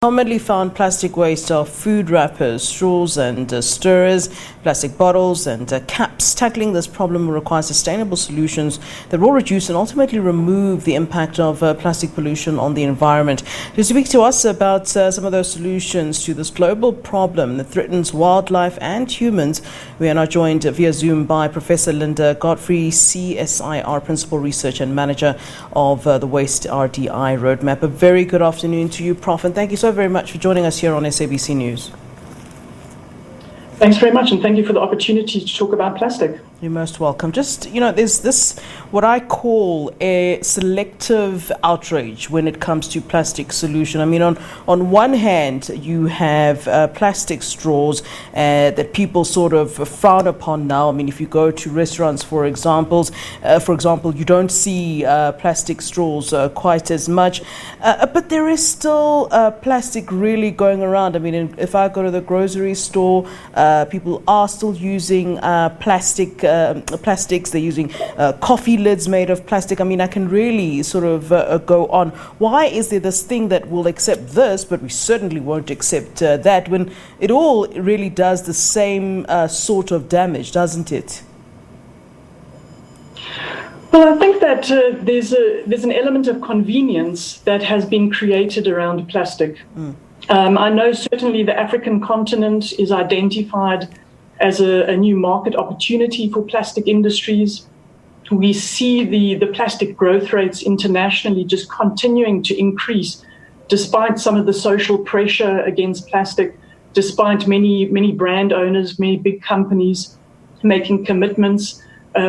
Commonly found plastic waste are food wrappers, straws and stirrers, plastic bottles and caps. Tackling this problem will require sustainable solutions that will reduce and ultimately remove the impact of plastic pollution on the environment. To speak to us about some of those solutions to this global problem that threatens wildlife and humans, we are now joined via Zoom by Professor Linda Godfrey, CSIR Principal Research and Manager of the Waste RDI Roadmap. A very good afternoon to you, Prof, and thank you so very much for joining us here on SABC News. Thanks very much, and thank you for the opportunity to talk about plastic. You're most welcome. Just, there's this, what I call a selective outrage when it comes to plastic solution. I mean, on one hand, you have plastic straws that people sort of frown upon now. I mean, if you go to restaurants, for example, you don't see plastic straws quite as much. But there is still plastic really going around. I mean, if I go to the grocery store, people are still using plastics. They're using coffee lids made of plastic. I mean, I can really sort of go on. Why is there this thing that will accept this, but we certainly won't accept that, when it all really does the same sort of damage, doesn't it? Well, I think that there's an element of convenience that has been created around plastic. I know certainly the African continent is identified as a new market opportunity for plastic industries. We see the plastic growth rates internationally just continuing to increase, despite some of the social pressure against plastic, despite many brand owners, many big companies making commitments,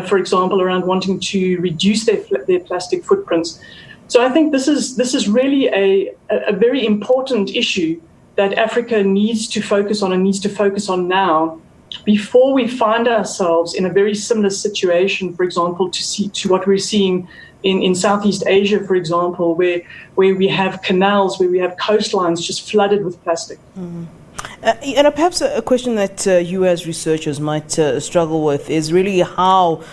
for example, around wanting to reduce their plastic footprints. So I think this is really a very important issue that Africa needs to focus on, and needs to focus on now, before we find ourselves in a very similar situation, for example, to what we're seeing in Southeast Asia, for example, where we have canals, where we have coastlines just flooded with plastic. And perhaps a question that you as researchers might struggle with is really how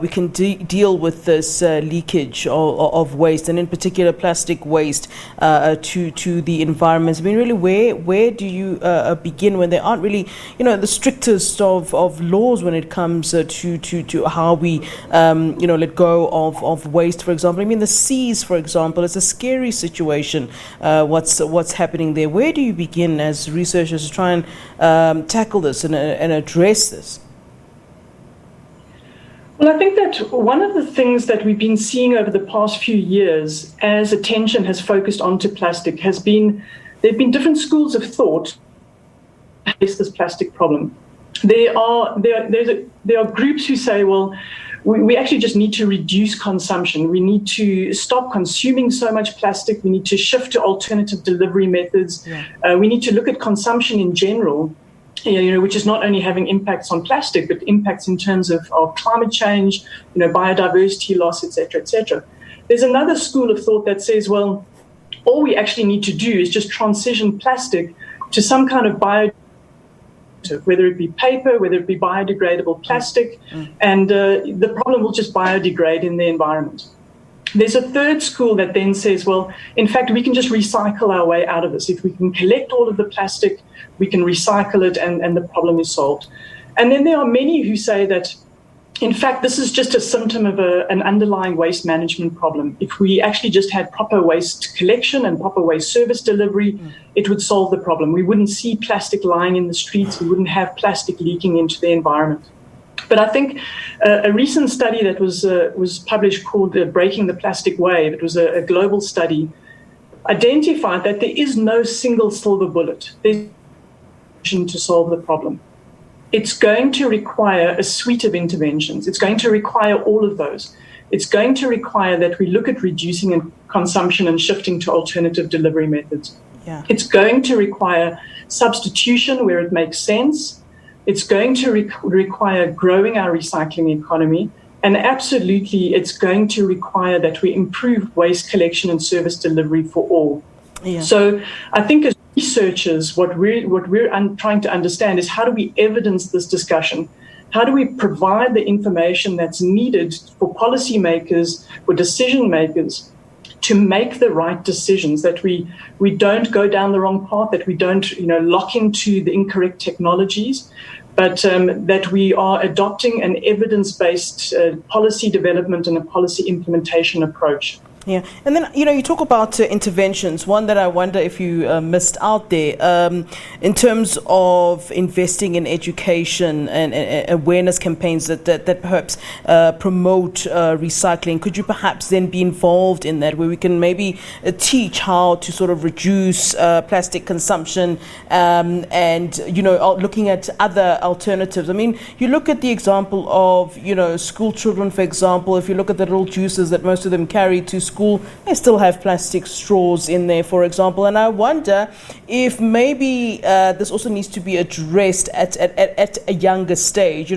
we can deal with this leakage of waste, and in particular plastic waste to the environment. I mean, really, where do you begin when there aren't really, the strictest of laws when it comes to how we, let go of waste, for example? I mean, the seas, for example, it's a scary situation. What's happening there? Where do you begin as researchers to try and tackle this and address this? Well, I think that one of the things that we've been seeing over the past few years, as attention has focused onto plastic, there have been different schools of thought to face this plastic problem. There are groups who say, well, we actually just need to reduce consumption. We need to stop consuming so much plastic. We need to shift to alternative delivery methods. We need to look at consumption in general, which is not only having impacts on plastic, but impacts in terms of climate change, biodiversity loss, etc., etc. There's another school of thought that says, well, all we actually need to do is just transition plastic to some kind of whether it be paper, whether it be biodegradable plastic, and the problem will just biodegrade in the environment. There's a third school that then says, well, in fact, we can just recycle our way out of this. If we can collect all of the plastic, we can recycle it, and the problem is solved. And then there are many who say that, in fact, this is just a symptom of an underlying waste management problem. If we actually just had proper waste collection and proper waste service delivery, it would solve the problem. We wouldn't see plastic lying in the streets. We wouldn't have plastic leaking into the environment. But I think a recent study that was published called Breaking the Plastic Wave, it was a global study, identified that there is no single silver bullet to solve the problem. It's going to require a suite of interventions. It's going to require all of those. It's going to require that we look at reducing consumption and shifting to alternative delivery methods. It's going to require substitution where it makes sense. It's going to require growing our recycling economy. And absolutely, it's going to require that we improve waste collection and service delivery for all. So I think as researchers, what we're trying to understand is, how do we evidence this discussion? How do we provide the information that's needed for policymakers, for decision makers, to make the right decisions, that we don't go down the wrong path, that we don't lock into the incorrect technologies, but that we are adopting an evidence-based policy development and a policy implementation approach. Yeah, and then you talk about interventions. One that I wonder if you missed out there in terms of investing in education and awareness campaigns that perhaps promote recycling. Could you perhaps then be involved in that, where we can maybe teach how to sort of reduce plastic consumption and looking at other alternatives? I mean, you look at the example of school children, for example. If you look at the little juices that most of them carry to school, they still have plastic straws in there, for example. And I wonder if maybe this also needs to be addressed at a younger stage.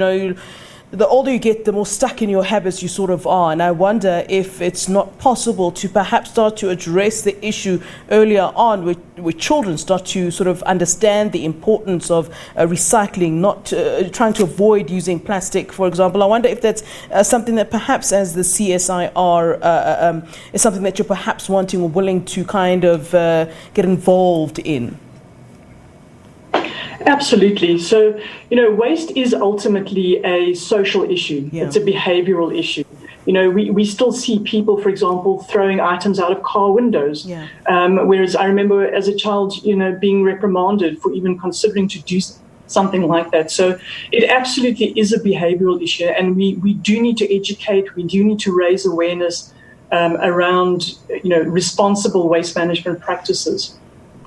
The older you get, the more stuck in your habits you sort of are. And I wonder if it's not possible to perhaps start to address the issue earlier on, where children start to sort of understand the importance of recycling, not trying to avoid using plastic, for example. I wonder if that's something that perhaps as the CSIR is something that you're perhaps wanting or willing to kind of get involved in. Absolutely. So, waste is ultimately a social issue. Yeah. It's a behavioral issue. We still see people, for example, throwing items out of car windows. Yeah. Whereas I remember as a child, being reprimanded for even considering to do something like that. So it absolutely is a behavioral issue. And we do need to educate. We do need to raise awareness around, responsible waste management practices.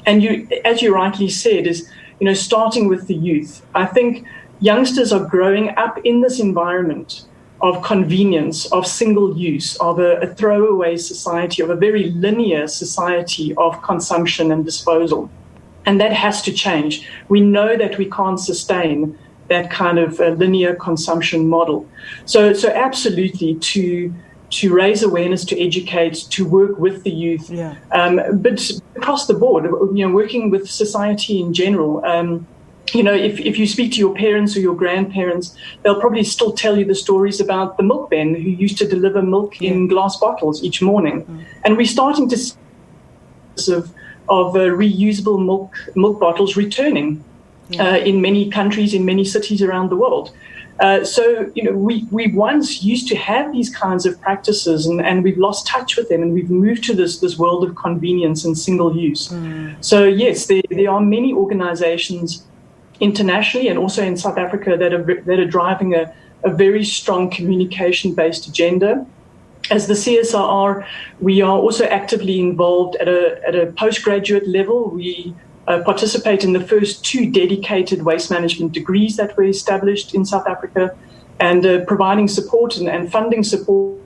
And as you rightly said, is starting with the youth. I think youngsters are growing up in this environment of convenience, of single use, of a throwaway society, of a very linear society of consumption and disposal. And that has to change. We know that we can't sustain that kind of linear consumption model. So absolutely to raise awareness, to educate, to work with the youth, but across the board, working with society in general. If you speak to your parents or your grandparents, they'll probably still tell you the stories about the milkman who used to deliver milk in glass bottles each morning. And we're starting to see of reusable milk bottles returning in many countries, in many cities around the world. So we once used to have these kinds of practices, and we've lost touch with them, and we've moved to this world of convenience and single use. So yes, there are many organizations internationally and also in South Africa that are driving a very strong communication-based agenda. As the CSIR, we are also actively involved at a postgraduate level. We participate in the first 2 dedicated waste management degrees that were established in South Africa, and providing support and funding support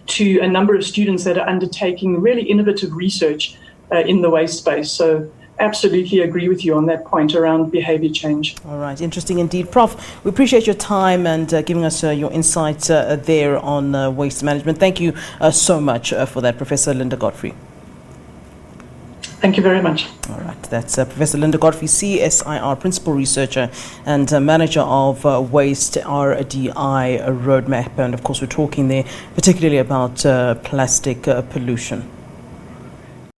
to a number of students that are undertaking really innovative research in the waste space. So absolutely agree with you on that point around behavior change. All right, interesting indeed. Prof, we appreciate your time and giving us your insights there on waste management. Thank you so much for that, Professor Linda Godfrey. Thank you very much. All right, that's Professor Linda Godfrey, CSIR Principal Researcher and Manager of Waste RDI Roadmap. And of course, we're talking there particularly about plastic pollution.